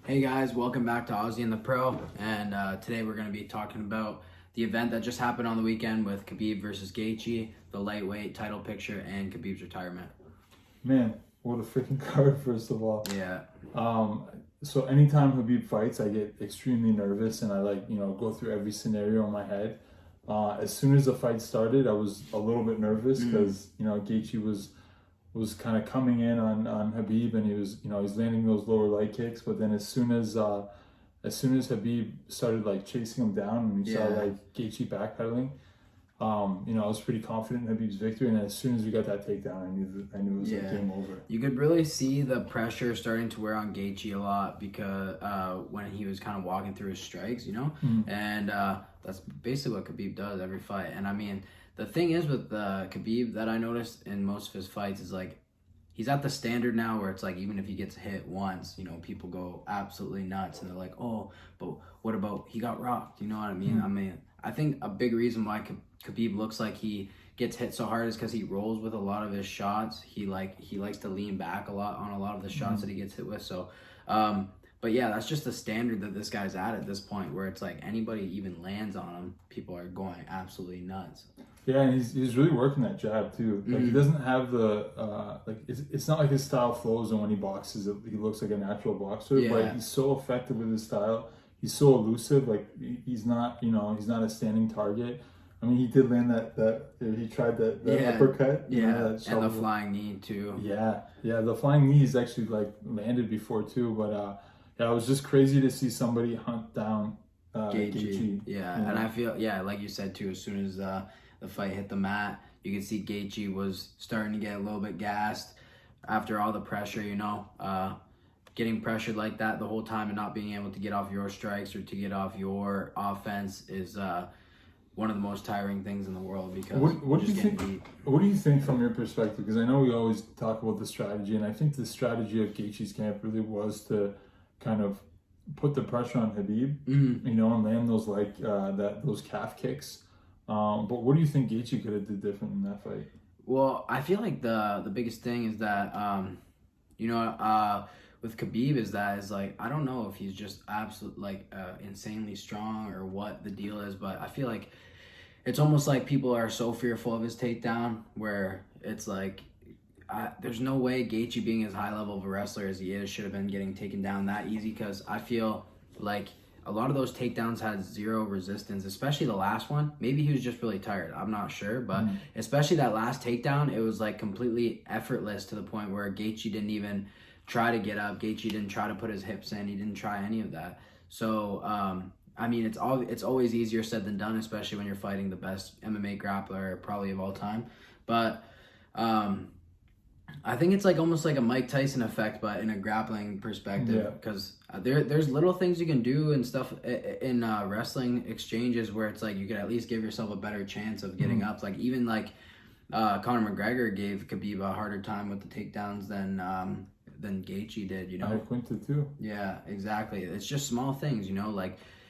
Hey guys, welcome back to Ozy and the Pro, and today we're going to be talking about the event that just happened on the weekend with Khabib versus Gaethje, the lightweight title picture, and Khabib's retirement. Man, what a freaking card, first of all. Yeah. So anytime Khabib fights, I get extremely nervous and I go through every scenario in my head. As soon as the fight started, I was a little bit nervous because, Gaethje was kind of coming in on Khabib, and he was, he's landing those lower leg kicks. But then as soon as Khabib started chasing him down, and we saw Gaethje backpedaling, I was pretty confident in Khabib's victory. And as soon as we got that takedown, I knew it was game over. You could really see the pressure starting to wear on Gaethje a lot because when he was kind of walking through his strikes, and that's basically what Khabib does every fight. And I mean, the thing is with Khabib that I noticed in most of his fights is he's at the standard now where it's even if he gets hit once, people go absolutely nuts and they're like, oh, but what about he got rocked? You know what I mean? I think a big reason why Khabib looks like he gets hit so hard is because he rolls with a lot of his shots. He likes to lean back a lot on a lot of the shots that he gets hit with. So, but yeah, that's just the standard that this guy's at this point, where it's anybody even lands on him, people are going absolutely nuts. Yeah, and he's really working that jab too. He doesn't have the it's not like his style flows, and when he boxes, he looks like a natural boxer. Yeah. But he's so effective with his style. He's so elusive. He's not a standing target. I mean, he did land that he tried that uppercut. Yeah, and the flying knee too. Yeah, the flying knee is actually landed before too. But it was just crazy to see somebody hunt down Gaethje. Yeah, and I feel like you said too. As soon as the fight hit the mat, you could see Gaethje was starting to get a little bit gassed after all the pressure. Getting pressured like that the whole time and not being able to get off your strikes or to get off your offense is one of the most tiring things in the world, because what do you think? What do you think from your perspective? Because I know we always talk about the strategy, and I think the strategy of Gaethje's camp really was to kind of put the pressure on Khabib, and land those those calf kicks. But what do you think Gaethje could have did different in that fight? Well, I feel like the biggest thing is that with Khabib is I don't know if he's just absolutely insanely strong or what the deal is, but I feel like it's almost like people are so fearful of his takedown, where it's there's no way Gaethje, being as high level of a wrestler as he is, should have been getting taken down that easy, because I feel like a lot of those takedowns had zero resistance, especially the last one. Maybe he was just really tired, I'm not sure, but especially that last takedown, it was completely effortless, to the point where Gaethje didn't even try to get up. Gaethje didn't try to put his hips in. He didn't try any of that. So, I mean, it's always easier said than done, especially when you're fighting the best MMA grappler probably of all time. But I think it's almost like a Mike Tyson effect, but in a grappling perspective, because there's little things you can do and stuff in wrestling exchanges where it's you could at least give yourself a better chance of getting up. Even Conor McGregor gave Khabib a harder time with the takedowns than Gaethje did, I Quinta too. Yeah, exactly. It's just small things,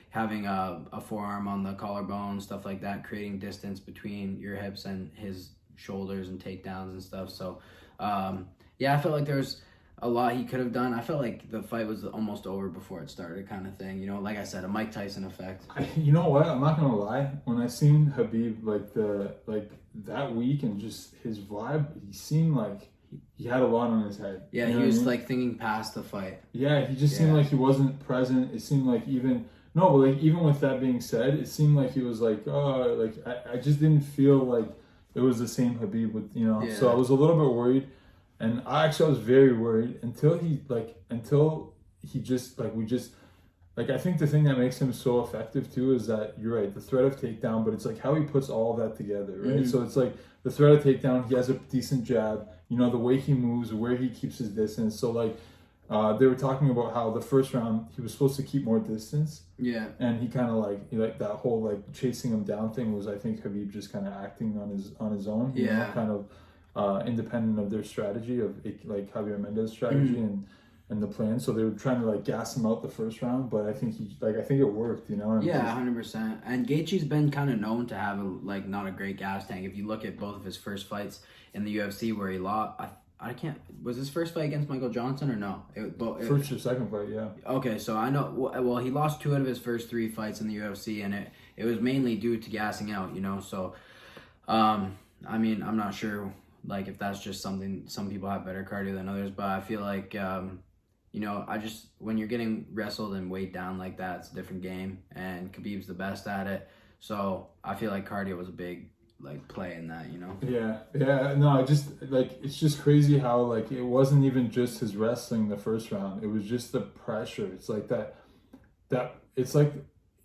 having a forearm on the collarbone, stuff like that, creating distance between your hips and his shoulders and takedowns and stuff. So, I felt like there's a lot he could have done. I felt like the fight was almost over before it started, kind of thing. Like I said, a Mike Tyson effect. You know what? I'm not gonna lie. When I seen Khabib that week and just his vibe, he seemed like he had a lot on his head. Yeah, he was thinking past the fight. Yeah, he just seemed like he wasn't present. It seemed like even with that being said, it seemed like he was I just didn't feel like it was the same Khabib with So I was a little bit worried, and I was very worried until he just I think the thing that makes him so effective too is that, you're right, the threat of takedown, but it's how he puts all of that together, right? So it's the threat of takedown, he has a decent jab, the way he moves, where he keeps his distance. So they were talking about how the first round he was supposed to keep more distance. Yeah. And he kind of that whole chasing him down thing was, I think, Khabib just kind of acting on his own. Kind of independent of their strategy, of Javier Mendez's strategy and the plan. So they were trying to gas him out the first round, but I think I think it worked, Yeah, 100%. And Gaethje's been kind of known to have not a great gas tank. If you look at both of his first fights in the UFC where he lost, I can't. Was his first fight against Michael Johnson or no? First or second fight, yeah. Okay, so I know. Well, he lost 2 out of his first 3 fights in the UFC, and it was mainly due to gassing out. So, I mean, I'm not sure like if that's just something. Some people have better cardio than others, but I feel like I just when you're getting wrestled and weighed down like that, it's a different game, and Khabib's the best at it. So I feel like cardio was a big like play in that, Yeah. No, I just like it's just crazy how like it wasn't even just his wrestling the first round. It was just the pressure. It's like that it's like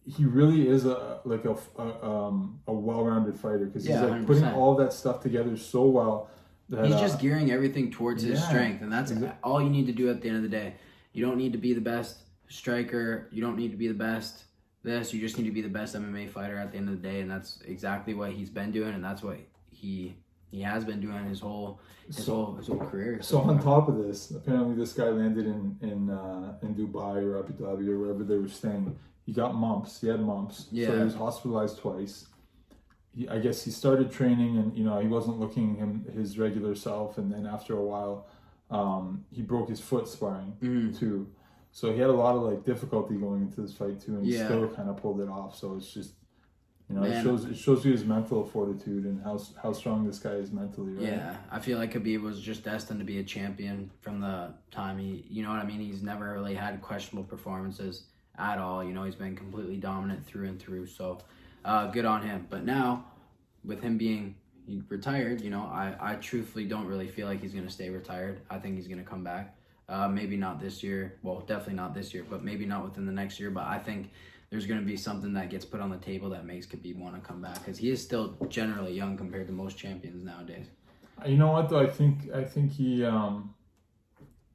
he really is a well-rounded fighter because he's like 100%. Putting all that stuff together so well. That, he's just gearing everything towards his strength, and that's all you need to do at the end of the day. You don't need to be the best striker. You don't need to be the best you just need to be the best MMA fighter at the end of the day, and that's exactly what he's been doing, and that's what he has been doing his whole career. So on top of this, apparently this guy landed in Dubai or Abu Dhabi or wherever they were staying. He got mumps. He had mumps. Yeah. So he was hospitalized twice. I guess he started training, and he wasn't looking his regular self, and then after a while, he broke his foot sparring too. So he had a lot of like difficulty going into this fight too, and he still kind of pulled it off. So it's just, it shows you his mental fortitude and how strong this guy is mentally. Right? Yeah, I feel like Khabib was just destined to be a champion from the time he's never really had questionable performances at all. He's been completely dominant through and through. So good on him. But now, with him being retired, I truthfully don't really feel like he's gonna stay retired. I think he's gonna come back. Maybe not this year. Well, definitely not this year, but maybe not within the next year. But I think there's going to be something that gets put on the table that makes Khabib want to come back because he is still generally young compared to most champions nowadays. You know what though? I think he,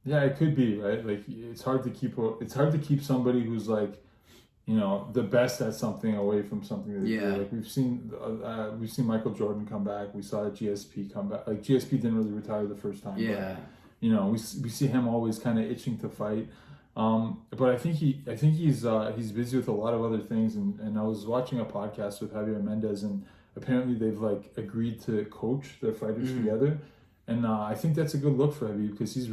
it could be right. Like it's hard to keep somebody who's like, the best at something away from something that they do. Like we've seen Michael Jordan come back. We saw GSP come back. Like GSP didn't really retire the first time. Yeah. But, we see him always kind of itching to fight, but I think he's busy with a lot of other things. And I was watching a podcast with Javier Mendez, and apparently they've like agreed to coach their fighters together. And I think that's a good look for Khabib because his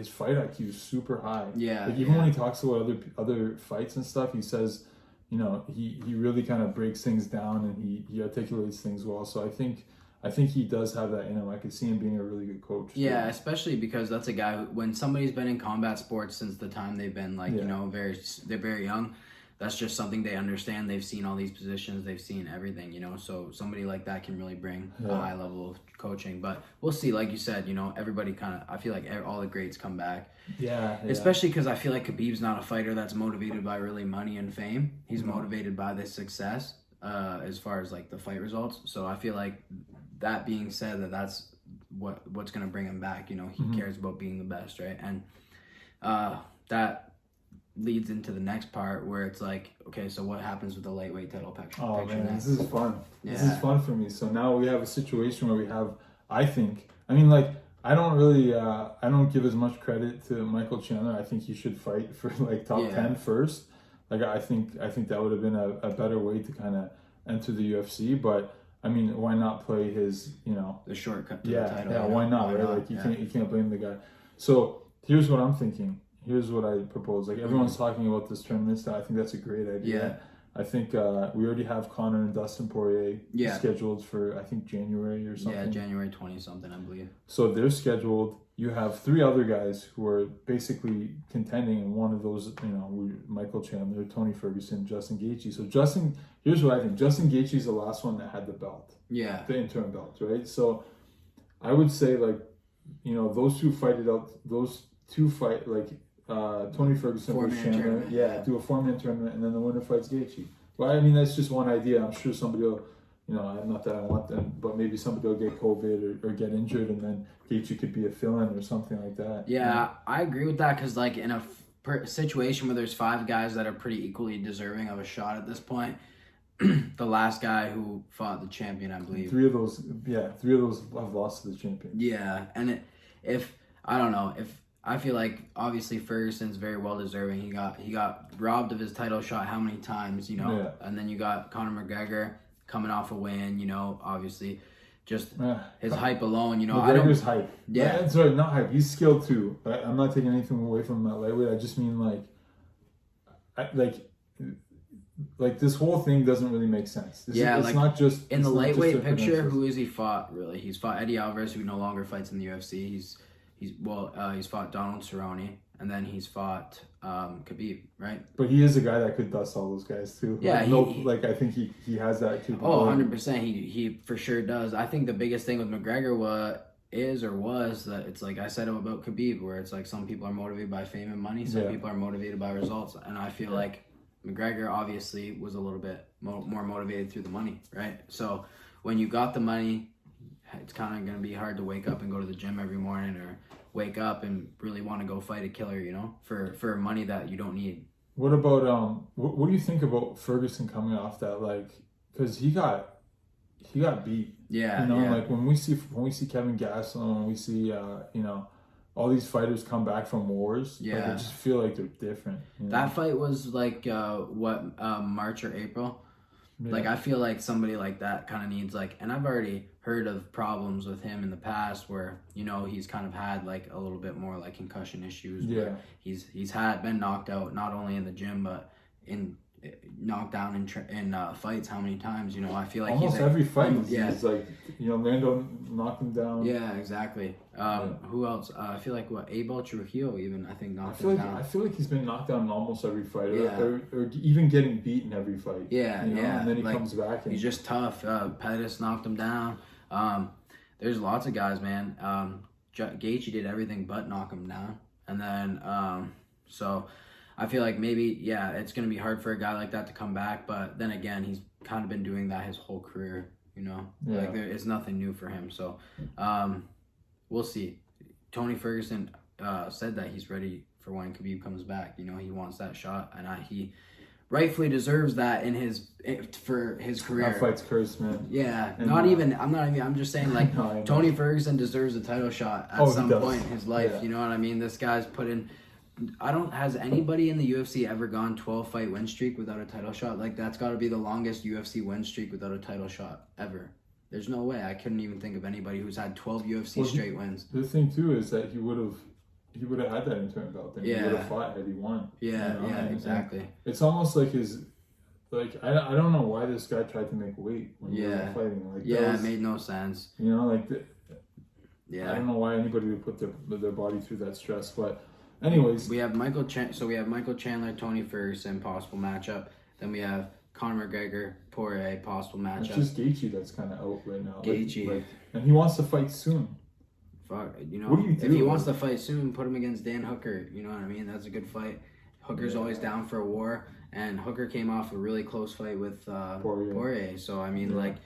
fight IQ is super high. Yeah. Like even when he talks about other fights and stuff, he says, he really kind of breaks things down and he articulates things well. So I think he does have that in him. I could see him being a really good coach. Yeah, especially because that's a guy who, when somebody's been in combat sports since the time they've been they're very young, that's just something they understand. They've seen all these positions, they've seen everything, so somebody like that can really bring a high level of coaching. But we'll see, like you said, everybody I feel like all the greats come back. Yeah. Especially because I feel like Khabib's not a fighter that's motivated by really money and fame. He's motivated by the success as far as like the fight results. So I feel like that being said, that's what's going to bring him back. He cares about being the best, right? And that leads into the next part where it's like, okay, so what happens with the lightweight title picture? Oh man, this is fun. Yeah. This is fun for me. So now we have a situation where we have, I don't give as much credit to Michael Chandler. I think he should fight for like top 10 first. Like I think that would have been a better way to kind of enter the UFC, but I mean, why not play his, the shortcut to the title? Yeah, why not, right? Like you can't blame the guy. So here's what I'm thinking. Here's what I propose. Like everyone's talking about this tournament stuff. I think that's a great idea. Yeah. I think we already have Conor and Dustin Poirier scheduled for I think January or something. Yeah, January 20 something, I believe. So they're scheduled. You have 3 other guys who are basically contending, and one of those, Michael Chandler, Tony Ferguson, Justin Gaethje. So here's what I think. Justin Gaethje is the last one that had the belt. Yeah. The interim belt, right? So I would say like, those two fight it out. Those two fight like Tony Ferguson versus Chandler. Yeah, do a 4-man tournament, and then the winner fights Gaethje. Well, I mean, that's just one idea. I'm sure somebody will, not that I want them, but maybe somebody will get COVID or get injured, and then Gaethje could be a fill-in or something like that. Yeah, I agree with that because, like, in a situation where there's 5 guys that are pretty equally deserving of a shot at this point, the last guy who fought the champion, I believe. 3 of those have lost to the champion. Yeah, and I feel like obviously Ferguson's very well deserving. He got robbed of his title shot how many times, And then you got Conor McGregor coming off a win, obviously just his hype alone, you know. McGregor's hype. Yeah. Sorry, not hype. He's skilled too. I'm not taking anything away from that lightweight. I just mean like this whole thing doesn't really make sense. It's not just in the lightweight picture. Who has he fought really? He's fought Eddie Alvarez, who no longer fights in the UFC. He's fought Donald Cerrone, and then he's fought Khabib, right? But he is a guy that could dust all those guys too. Yeah, I think he has that capability. 100%. He for sure does. I think the biggest thing with McGregor was that it's like I said about Khabib, where it's like some people are motivated by fame and money, some people are motivated by results, and I feel like McGregor obviously was a little bit more motivated through the money, right? So when you got the money, it's kind of going to be hard to wake up and go to the gym every morning, or wake up and really want to go fight a killer, you know, for money that you don't need. What about what do you think about Ferguson coming off that, like, because he got beat, like when we see Kevin Gastelum, when we see all these fighters come back from wars, I just feel like they're different. That fight was like March or April. Yeah. Like I feel like somebody like that kind of needs and I've already heard of problems with him in the past where he's kind of had like a little bit more like concussion issues. Yeah, he's been knocked out not only in the gym but knocked down in fights. How many times? I feel like almost every fight. He's like Lando knocked him down. Yeah, exactly. Who else? I feel like Abel Trujillo even knocked him down. I feel like he's been knocked down in almost every fight, or even getting beaten every fight. Yeah, and then he comes back. And he's just tough. Pettis knocked him down. There's lots of guys, man. Gaethje did everything but knock him down, and then so. I feel like maybe, it's going to be hard for a guy like that to come back. But then again, he's kind of been doing that his whole career, Like, it's nothing new for him. So, we'll see. Tony Ferguson said that he's ready for when Khabib comes back. He wants that shot. And he rightfully deserves that for his career. That fight's cursed, man. Yeah. I'm just saying, like, Tony Ferguson deserves a title shot at some point in his life. Yeah. You know what I mean? This guy's put in... Has anybody in the UFC ever gone 12-fight win streak without a title shot? Like, that's got to be the longest UFC win streak without a title shot ever. There's no way. I couldn't even think of anybody who's had 12 UFC straight wins. The thing, too, is that he would have had that interim belt. Then he would have fought had he won. Yeah, exactly. It's almost like I don't know why this guy tried to make weight when he was fighting. Like, it made no sense. I don't know why anybody would put their body through that stress, but... Anyways, we have Michael Chandler, Tony Ferguson, possible matchup. Then we have Conor McGregor, Poirier, possible matchup. It's just Gaethje that's kind of out right now. Gaethje, and he wants to fight soon. Fuck, what do you do? If he wants to fight soon, put him against Dan Hooker. You know what I mean? That's a good fight. Hooker's always down for a war, and Hooker came off a really close fight with Poirier. So I mean,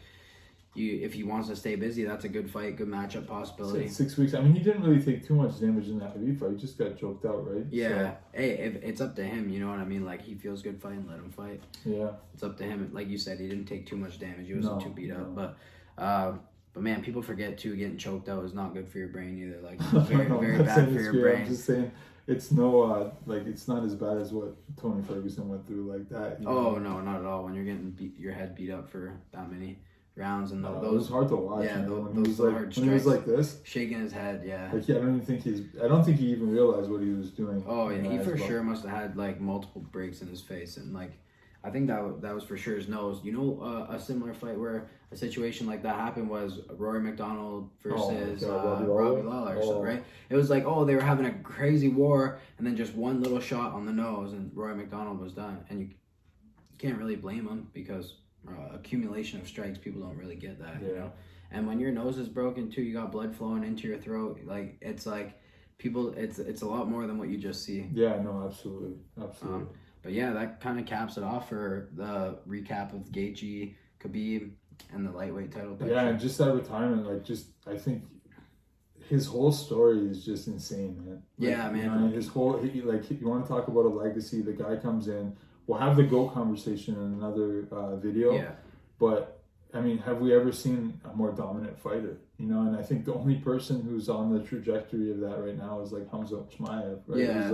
if he wants to stay busy, that's a good fight, good matchup possibility. 6 weeks. I mean, he didn't really take too much damage in that Khabib fight. He just got choked out, right? Yeah. So. Hey, it's up to him. You know what I mean? Like, he feels good fighting, let him fight. Yeah. It's up to him. Like you said, he didn't take too much damage. He wasn't too beat up. But man, people forget too. Getting choked out is not good for your brain either. Like, very bad for your brain. I'm just saying. It's no, it's not as bad as what Tony Ferguson went through like that. No, not at all. When you're getting your head beat up for that many rounds and those, it was hard to watch. Yeah, those hard strikes. When he was like this, shaking his head. Yeah. Like, I don't think he even realized what he was doing. Oh yeah, he for sure must have had like multiple breaks in his face, and like I think that was for sure his nose. A similar fight where a situation like that happened was Rory McDonald versus Robbie Lawler, right? It was like, they were having a crazy war, and then just one little shot on the nose, and Rory McDonald was done. And you can't really blame him because accumulation of strikes, people don't really get that, And when your nose is broken too, you got blood flowing into your throat. Like, it's like people, it's a lot more than what you just see. Yeah, no, absolutely. But yeah, that kind of caps it off for the recap of Gaethje, Khabib, and the lightweight title picture. Yeah, and just that retirement, I think his whole story is just insane, man. Man. His whole, you want to talk about a legacy, the guy comes in, we'll have the GOAT conversation in another video. Yeah. But, I mean, have we ever seen a more dominant fighter? And I think the only person who's on the trajectory of that right now is Hamza Chimaev, right? Yeah.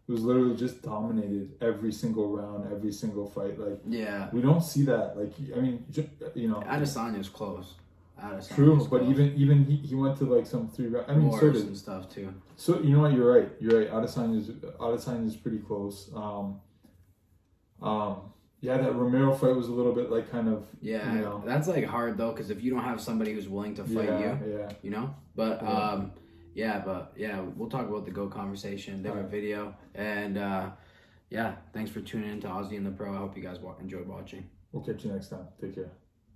Who's literally just dominated every single round, every single fight. We don't see that. Adesanya's close. Adesanya True, is but close. even he went to like some 3 rounds. I mean, so Wars did. and stuff too. So you know what? You're right. You're right. Adesanya is pretty close. Yeah, that Romero fight was a little bit like kind of. Yeah, You know, that's like hard though, because if you don't have somebody who's willing to fight yeah. you know. But Yeah. we'll talk about the GOAT conversation, different Alright. video, and yeah, thanks for tuning in to Ozzy and the Pro. I hope you guys enjoyed watching. We'll catch you next time. Take care.